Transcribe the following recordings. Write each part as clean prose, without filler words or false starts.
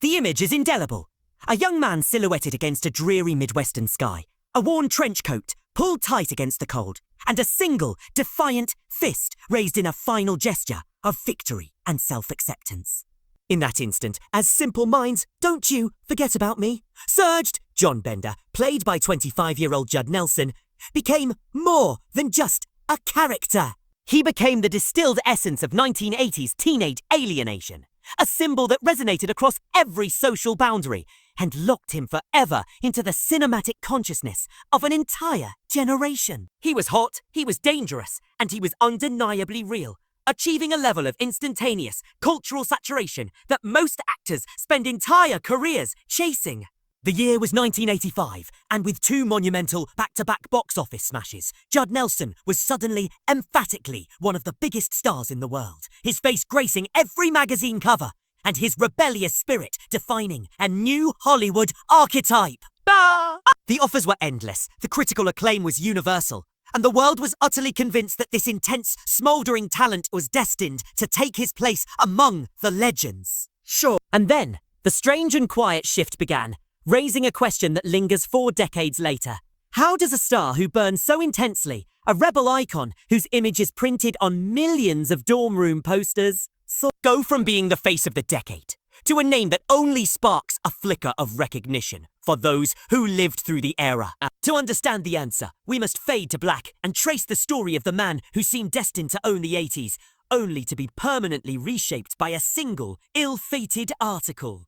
The image is indelible. A young man silhouetted against a dreary Midwestern sky, a worn trench coat pulled tight against the cold, and a single, defiant fist raised in a final gesture of victory and self-acceptance. In that instant, as simple minds, don't you forget about me, surged, John Bender, played by 25-year-old Judd Nelson, became more than just a character. He became the distilled essence of 1980s teenage alienation, a symbol that resonated across every social boundary and locked him forever into the cinematic consciousness of an entire generation. He was hot, he was dangerous, and he was undeniably real, achieving a level of instantaneous cultural saturation that most actors spend entire careers chasing. The year was 1985, and with two monumental back-to-back box office smashes, Judd Nelson was suddenly, emphatically, one of the biggest stars in the world, his face gracing every magazine cover, and his rebellious spirit defining a new Hollywood archetype. Bah! The offers were endless, the critical acclaim was universal, and the world was utterly convinced that this intense, smouldering talent was destined to take his place among the legends. Sure. And then, the strange and quiet shift began, raising a question that lingers 4 decades later. How does a star who burns so intensely, a rebel icon whose image is printed on millions of dorm room posters, go from being the face of the decade to a name that only sparks a flicker of recognition for those who lived through the era? To understand the answer, we must fade to black and trace the story of the man who seemed destined to own the 80s, only to be permanently reshaped by a single, ill-fated article.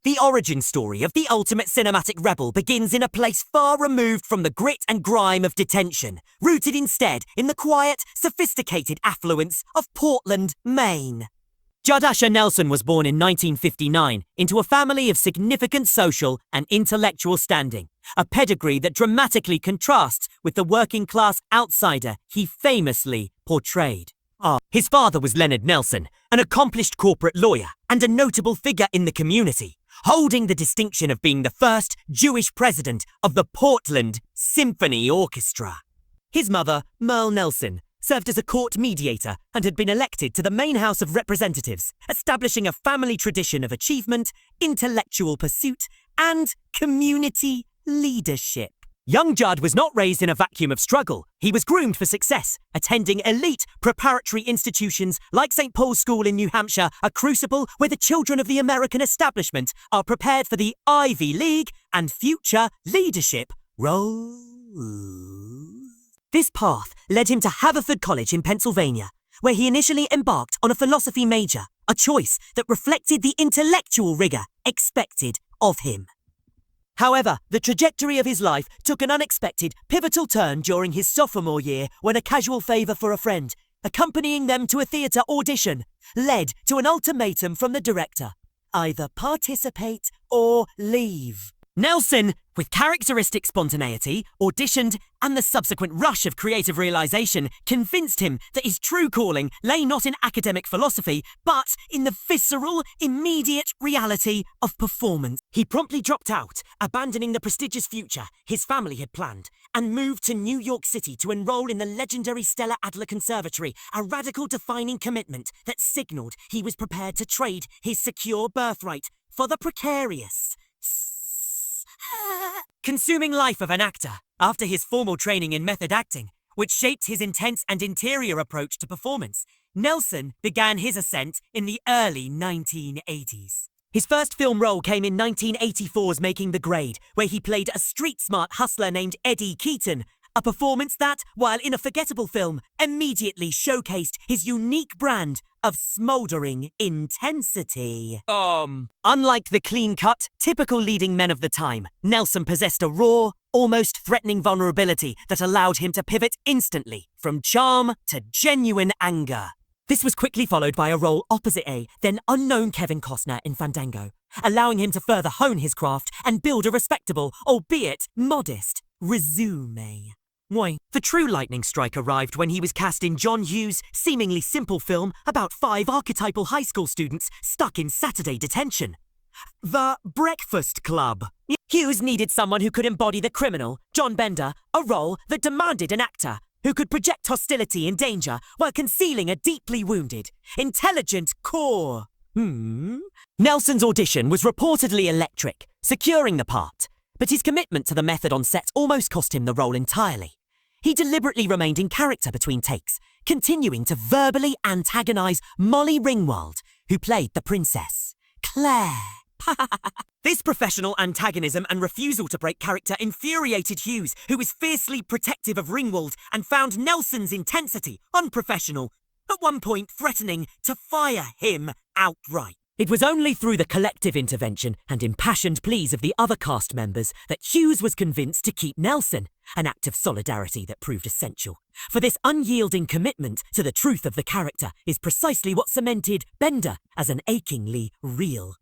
The origin story of the ultimate cinematic rebel begins in a place far removed from the grit and grime of detention, rooted instead in the quiet, sophisticated affluence of Portland, Maine. Judd Asher Nelson was born in 1959 into a family of significant social and intellectual standing, a pedigree that dramatically contrasts with the working-class outsider he famously portrayed. His father was Leonard Nelson, an accomplished corporate lawyer and a notable figure in the community, holding the distinction of being the first Jewish president of the Portland Symphony Orchestra. His mother, Merle Nelson, served as a court mediator and had been elected to the Maine House of Representatives, establishing a family tradition of achievement, intellectual pursuit, and community leadership. Young Judd was not raised in a vacuum of struggle. He was groomed for success, attending elite preparatory institutions like St. Paul's School in New Hampshire, a crucible where the children of the American establishment are prepared for the Ivy League and future leadership roles. This path led him to Haverford College in Pennsylvania, where he initially embarked on a philosophy major, a choice that reflected the intellectual rigor expected of him. However, the trajectory of his life took an unexpected, pivotal turn during his sophomore year when a casual favor for a friend, accompanying them to a theater audition, led to an ultimatum from the director: either participate or leave. Nelson, with characteristic spontaneity, auditioned, and the subsequent rush of creative realization convinced him that his true calling lay not in academic philosophy, but in the visceral, immediate reality of performance. He promptly dropped out, abandoning the prestigious future his family had planned, and moved to New York City to enroll in the legendary Stella Adler Conservatory, a radical defining commitment that signaled he was prepared to trade his secure birthright for the precarious, consuming life of an actor. After his formal training in method acting, which shaped his intense and interior approach to performance, Nelson began his ascent in the early 1980s. His first film role came in 1984's Making the Grade, where he played a street-smart hustler named Eddie Keaton, a performance that, while in a forgettable film, immediately showcased his unique brand of smouldering intensity. Unlike the clean-cut, typical leading men of the time, Nelson possessed a raw, almost threatening vulnerability that allowed him to pivot instantly from charm to genuine anger. This was quickly followed by a role opposite a then unknown Kevin Costner in Fandango, allowing him to further hone his craft and build a respectable, albeit modest, resume. The true lightning strike arrived when he was cast in John Hughes' seemingly simple film about 5 archetypal high school students stuck in Saturday detention. The Breakfast Club. Hughes needed someone who could embody the criminal, John Bender, a role that demanded an actor who could project hostility and danger while concealing a deeply wounded, intelligent core. Nelson's audition was reportedly electric, securing the part, but his commitment to the method on set almost cost him the role entirely. He deliberately remained in character between takes, continuing to verbally antagonize Molly Ringwald, who played the princess, Claire. This professional antagonism and refusal to break character infuriated Hughes, who was fiercely protective of Ringwald and found Nelson's intensity unprofessional, at one point threatening to fire him outright. It was only through the collective intervention and impassioned pleas of the other cast members that Hughes was convinced to keep Nelson, an act of solidarity that proved essential. For this unyielding commitment to the truth of the character is precisely what cemented Bender as an achingly real,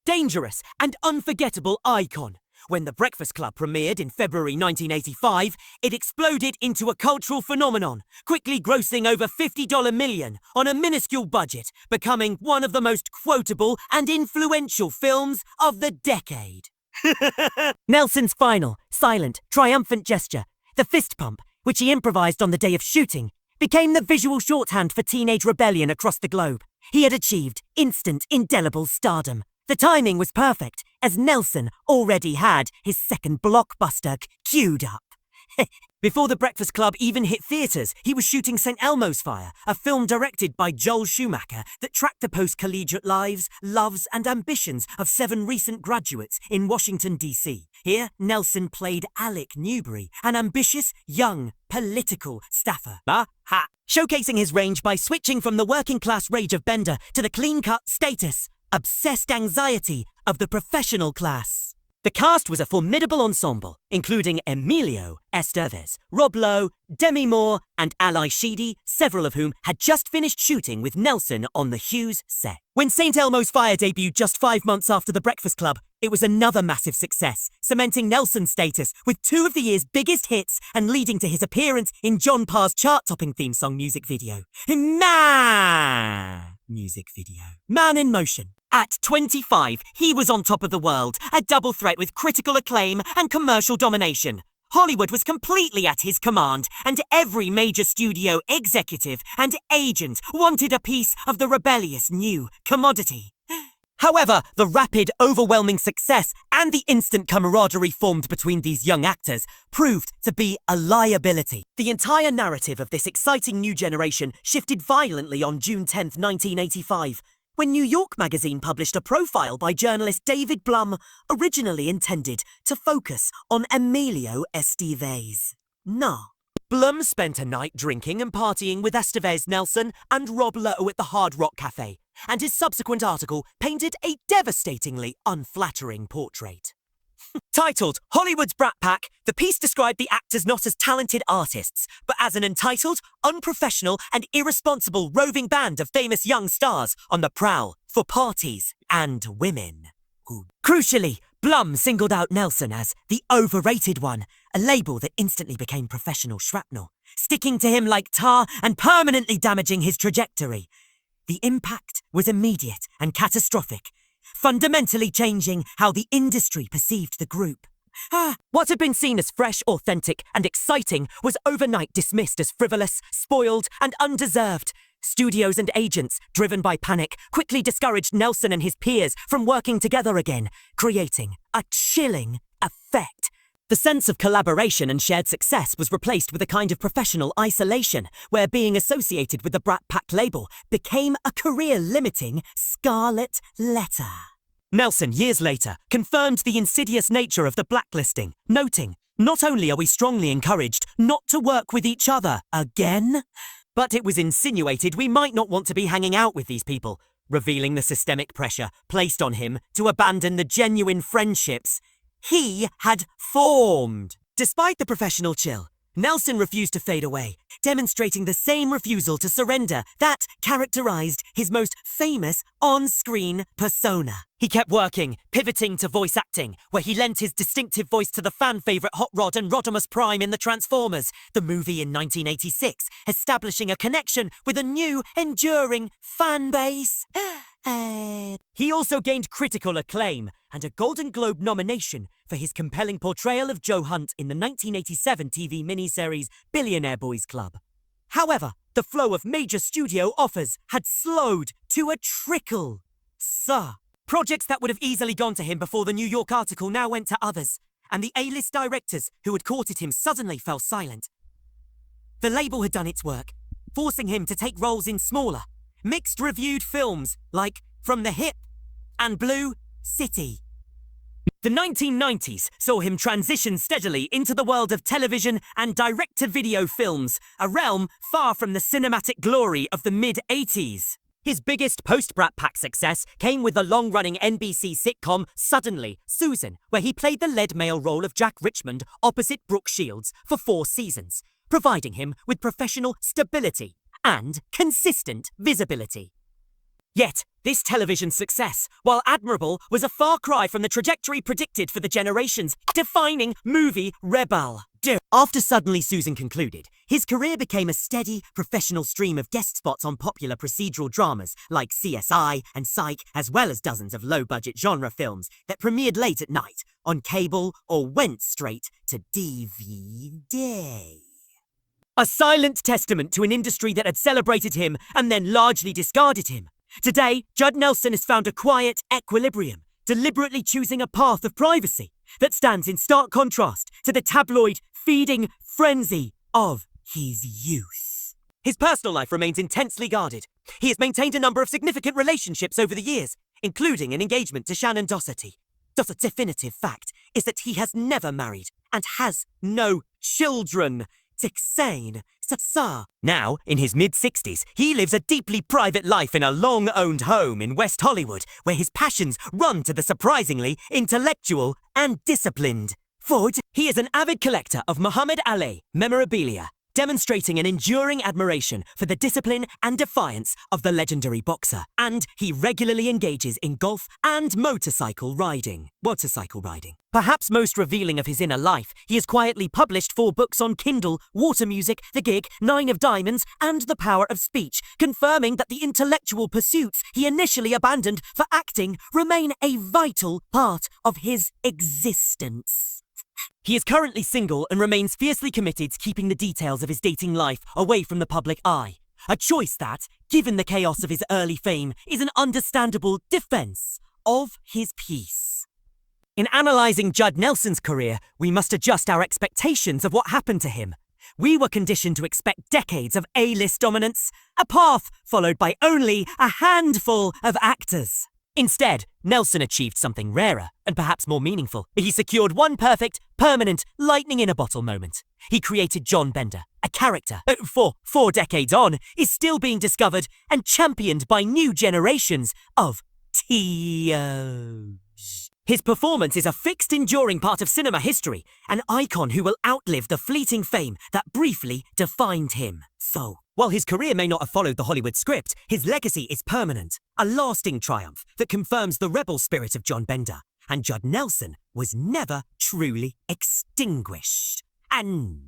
dangerous and unforgettable icon. When The Breakfast Club premiered in February 1985, it exploded into a cultural phenomenon, quickly grossing over $50 million on a minuscule budget, becoming one of the most quotable and influential films of the decade. Nelson's final, silent, triumphant gesture, the fist pump, which he improvised on the day of shooting, became the visual shorthand for teenage rebellion across the globe. He had achieved instant, indelible stardom. The timing was perfect, as Nelson already had his second blockbuster queued up. Before The Breakfast Club even hit theatres, he was shooting St. Elmo's Fire, a film directed by Joel Schumacher that tracked the post-collegiate lives, loves and ambitions of 7 recent graduates in Washington, D.C. Here, Nelson played Alec Newberry, an ambitious, young, political staffer. Showcasing his range by switching from the working-class rage of Bender to the clean-cut status, obsessed anxiety of the professional class. The cast was a formidable ensemble, including Emilio Estevez, Rob Lowe, Demi Moore, and Ally Sheedy, several of whom had just finished shooting with Nelson on the Hughes set. When St. Elmo's Fire debuted just 5 months after The Breakfast Club, it was another massive success, cementing Nelson's status with 2 of the year's biggest hits and leading to his appearance in John Parr's chart-topping theme song music video. Man in Motion. At 25, he was on top of the world, a double threat with critical acclaim and commercial domination. Hollywood was completely at his command, and every major studio executive and agent wanted a piece of the rebellious new commodity. However, the rapid, overwhelming success and the instant camaraderie formed between these young actors proved to be a liability. The entire narrative of this exciting new generation shifted violently on June 10, 1985, when New York Magazine published a profile by journalist David Blum, originally intended to focus on Emilio Estevez. Blum spent a night drinking and partying with Estevez, Nelson, and Rob Lowe at the Hard Rock Cafe, and his subsequent article painted a devastatingly unflattering portrait. Titled Hollywood's Brat Pack, the piece described the actors not as talented artists, but as an entitled, unprofessional, and irresponsible roving band of famous young stars on the prowl for parties and women. Crucially, Blum singled out Nelson as the overrated one, a label that instantly became professional shrapnel, sticking to him like tar and permanently damaging his trajectory. The impact was immediate and catastrophic, fundamentally changing how the industry perceived the group. What had been seen as fresh, authentic, and exciting was overnight dismissed as frivolous, spoiled, and undeserved. Studios and agents, driven by panic, quickly discouraged Nelson and his peers from working together again, creating a chilling effect. The sense of collaboration and shared success was replaced with a kind of professional isolation, where being associated with the Brat Pack label became a career-limiting scarlet letter. Nelson, years later, confirmed the insidious nature of the blacklisting, noting, "Not only are we strongly encouraged not to work with each other again, but it was insinuated we might not want to be hanging out with these people," revealing the systemic pressure placed on him to abandon the genuine friendships he had formed. Despite the professional chill, Nelson refused to fade away, demonstrating the same refusal to surrender that characterized his most famous on-screen persona. He kept working, pivoting to voice acting, where he lent his distinctive voice to the fan-favorite Hot Rod and Rodimus Prime in The Transformers, the movie in 1986, establishing a connection with a new, enduring fan base. He also gained critical acclaim and a Golden Globe nomination for his compelling portrayal of Joe Hunt in the 1987 TV miniseries Billionaire Boys Club. However, the flow of major studio offers had slowed to a trickle. Sir. Projects that would have easily gone to him before the New York article now went to others, and the A-list directors who had courted him suddenly fell silent. The label had done its work, forcing him to take roles in smaller, mixed-reviewed films like From the Hip and Blue City. The 1990s saw him transition steadily into the world of television and direct-to-video films, a realm far from the cinematic glory of the mid-80s. His biggest post-Brat Pack success came with the long-running NBC sitcom Suddenly, Susan, where he played the lead male role of Jack Richmond opposite Brooke Shields for 4 seasons, providing him with professional stability and consistent visibility. Yet, this television success, while admirable, was a far cry from the trajectory predicted for the generation's defining movie rebel. After Suddenly Susan concluded, his career became a steady, professional stream of guest spots on popular procedural dramas like CSI and Psych, as well as dozens of low-budget genre films that premiered late at night on cable or went straight to DVD. A silent testament to an industry that had celebrated him and then largely discarded him. Today, Judd Nelson has found a quiet equilibrium, deliberately choosing a path of privacy that stands in stark contrast to the tabloid-feeding frenzy of his youth. His personal life remains intensely guarded. He has maintained a number of significant relationships over the years, including an engagement to Shannon Doherty. The definitive fact is that he has never married and has no children. Now, in his mid-60s, he lives a deeply private life in a long-owned home in West Hollywood, where his passions run to the surprisingly intellectual and disciplined. He is an avid collector of Muhammad Ali memorabilia, demonstrating an enduring admiration for the discipline and defiance of the legendary boxer. And he regularly engages in golf and motorcycle riding. Perhaps most revealing of his inner life, he has quietly published 4 books on Kindle, Water Music, The Gig, 9 of Diamonds, and The Power of Speech, confirming that the intellectual pursuits he initially abandoned for acting remain a vital part of his existence. He is currently single and remains fiercely committed to keeping the details of his dating life away from the public eye. A choice that, given the chaos of his early fame, is an understandable defense of his peace. In analyzing Judd Nelson's career, we must adjust our expectations of what happened to him. We were conditioned to expect decades of A-list dominance, a path followed by only a handful of actors. Instead, Nelson achieved something rarer and perhaps more meaningful. He secured one perfect, permanent, lightning-in-a-bottle moment. He created John Bender, a character that, 4 decades on, is still being discovered and championed by new generations of T.O.s. His performance is a fixed, enduring part of cinema history, an icon who will outlive the fleeting fame that briefly defined him. While his career may not have followed the Hollywood script, his legacy is permanent, a lasting triumph that confirms the rebel spirit of John Bender. And Judd Nelson was never truly extinguished. And